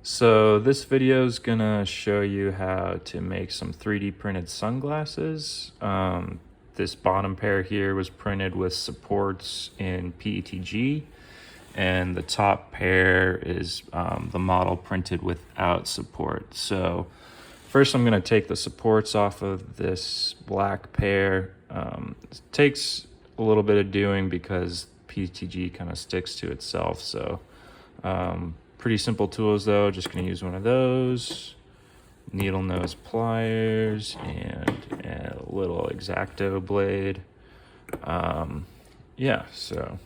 So this video is gonna show you how to make some 3D printed sunglasses. This bottom pair here was printed with supports in PETG, and the top pair is the model printed without support. So first I'm gonna take the supports off of this black pair. It takes a little bit of doing because PETG kind of sticks to itself. So pretty simple tools though, just gonna use one of those, needle nose pliers, and a little X-Acto blade. Yeah, so.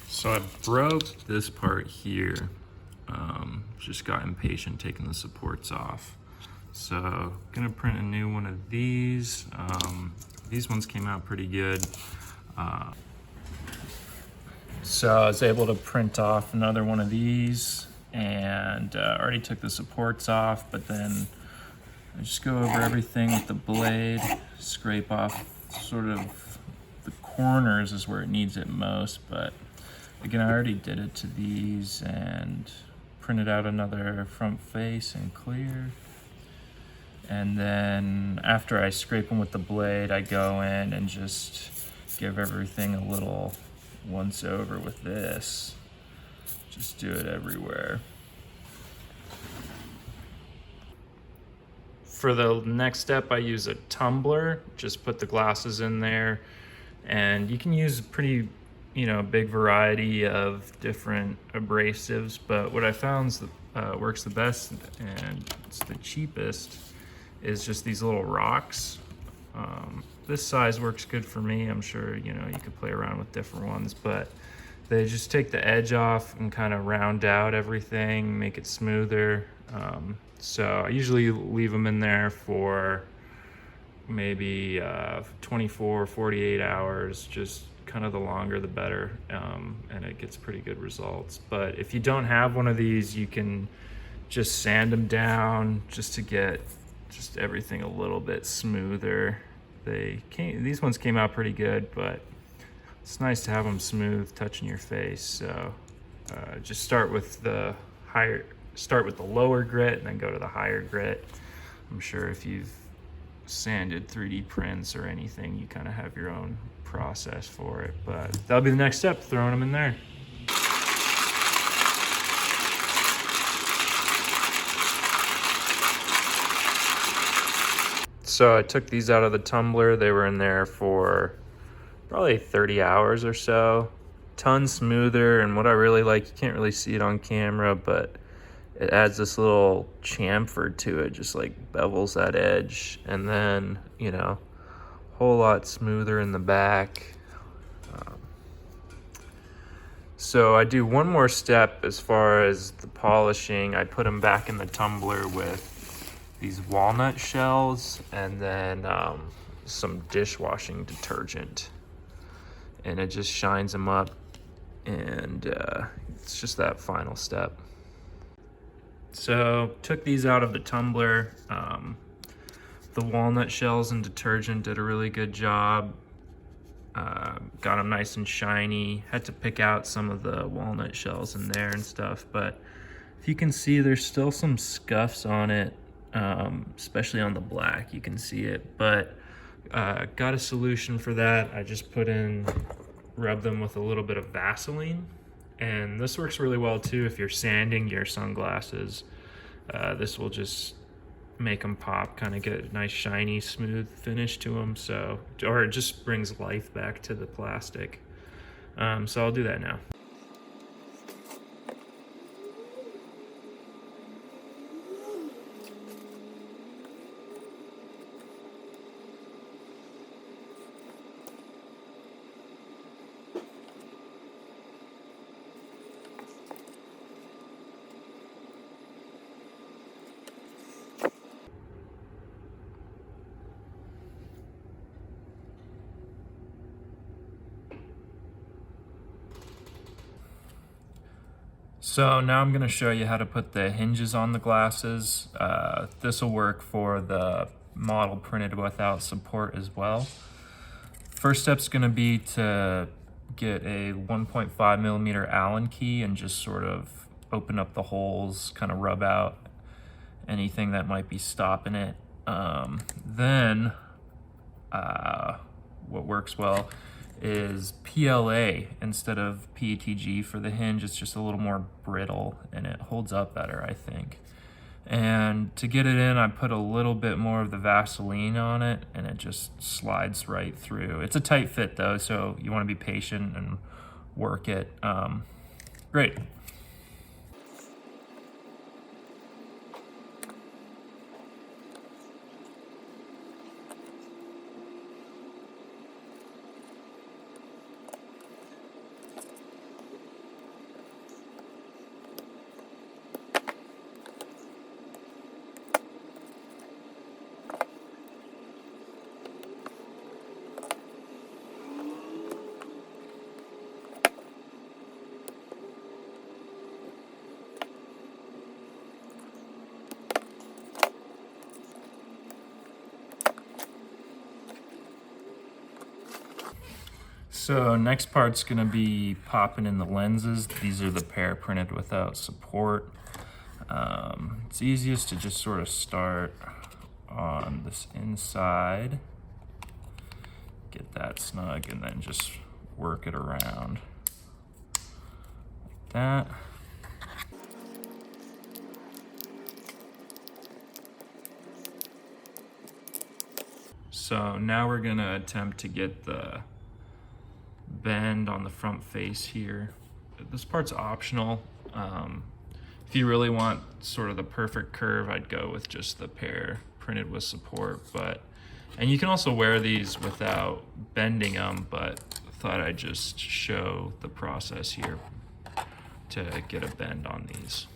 So I broke this part here. Just got impatient taking the supports off. So gonna print a new one of these. These ones came out pretty good. So I was able to print off another one of these, and already took the supports off, but then I just go over everything with the blade, scrape off sort of the corners is where it needs it most, but again, I already did it to these, and printed out another front face and clear. And then after I scrape them with the blade, I go in and just give everything a little once over with this. Just do it everywhere. For the next step, I use a tumbler. Just put the glasses in there, and you can use a pretty, big variety of different abrasives. But what I found works the best and it's the cheapest is just these little rocks. This size works good for me. I'm sure you could play around with different ones, but they just take the edge off and kind of round out everything, make it smoother. So I usually leave them in there for maybe 24, 48 hours, just kind of the longer the better, and it gets pretty good results. But if you don't have one of these, you can just sand them down just to get just everything a little bit smoother. These ones came out pretty good, but it's nice to have them smooth, touching your face. So just start with the lower grit and then go to the higher grit. I'm sure if you've sanded 3D prints or anything, you kind of have your own process for it, but that'll be the next step, throwing them in there. So I took these out of the tumbler. They were in there for probably 30 hours or so. Ton smoother, and what I really like, you can't really see it on camera, but it adds this little chamfer to it, just like bevels that edge, and then whole lot smoother in the back. So I do one more step as far as the polishing. I put them back in the tumbler with these walnut shells and then some dishwashing detergent, and it just shines them up, and it's just that final step. So took these out of the tumbler. The walnut shells and detergent did a really good job. Got them nice and shiny. Had to pick out some of the walnut shells in there and stuff, but if you can see, there's still some scuffs on it, especially on the black, you can see it, but got a solution for that. I just rub them with a little bit of Vaseline, and this works really well too if you're sanding your sunglasses. This will just make them pop, kind of get a nice shiny smooth finish to them, or it just brings life back to the plastic. So I'll do that now. So now I'm going to show you how to put the hinges on the glasses. This will work for the model printed without support as well. First step's going to be to get a 1.5 millimeter Allen key and just sort of open up the holes, kind of rub out anything that might be stopping it. Then what works well is PLA instead of PETG for the hinge. It's just a little more brittle and it holds up better, I think. And to get it in, I put a little bit more of the Vaseline on it, and it just slides right through. It's a tight fit though, so you want to be patient and work it. Great. So next part's gonna be popping in the lenses. These are the pair printed without support. It's easiest to just sort of start on this inside, get that snug, and then just work it around like that. So now we're gonna attempt to get the bend on the front face here. This part's optional. If you really want sort of the perfect curve, I'd go with just the pair printed with support. And you can also wear these without bending them, but thought I'd just show the process here to get a bend on these.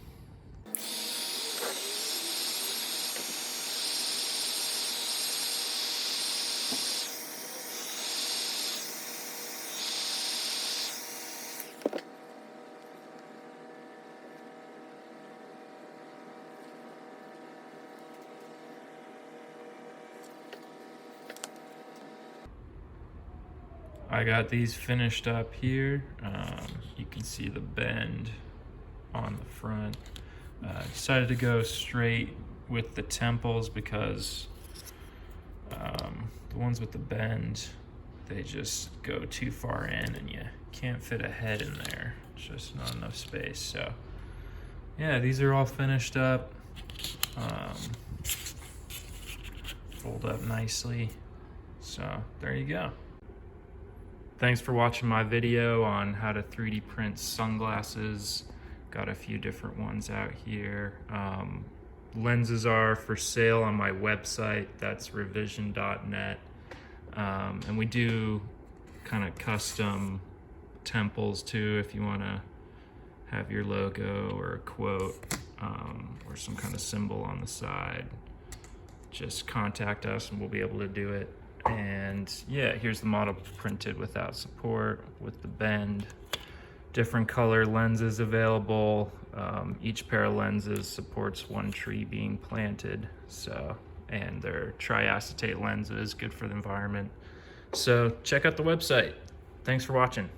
I got these finished up here. You can see the bend on the front. Decided to go straight with the temples because the ones with the bend, they just go too far in and you can't fit a head in there. It's just not enough space. So yeah, these are all finished up. Fold up nicely. So there you go. Thanks for watching my video on how to 3D print sunglasses. Got a few different ones out here. Lenses are for sale on my website, that's revision.net. And we do kind of custom temples too, if you want to have your logo or a quote or some kind of symbol on the side. Just contact us and we'll be able to do it. And yeah, here's the model printed without support with the bend. Different color lenses available. Each pair of lenses supports one tree being planted. And they're triacetate lenses, good for the environment. So check out the website. Thanks for watching.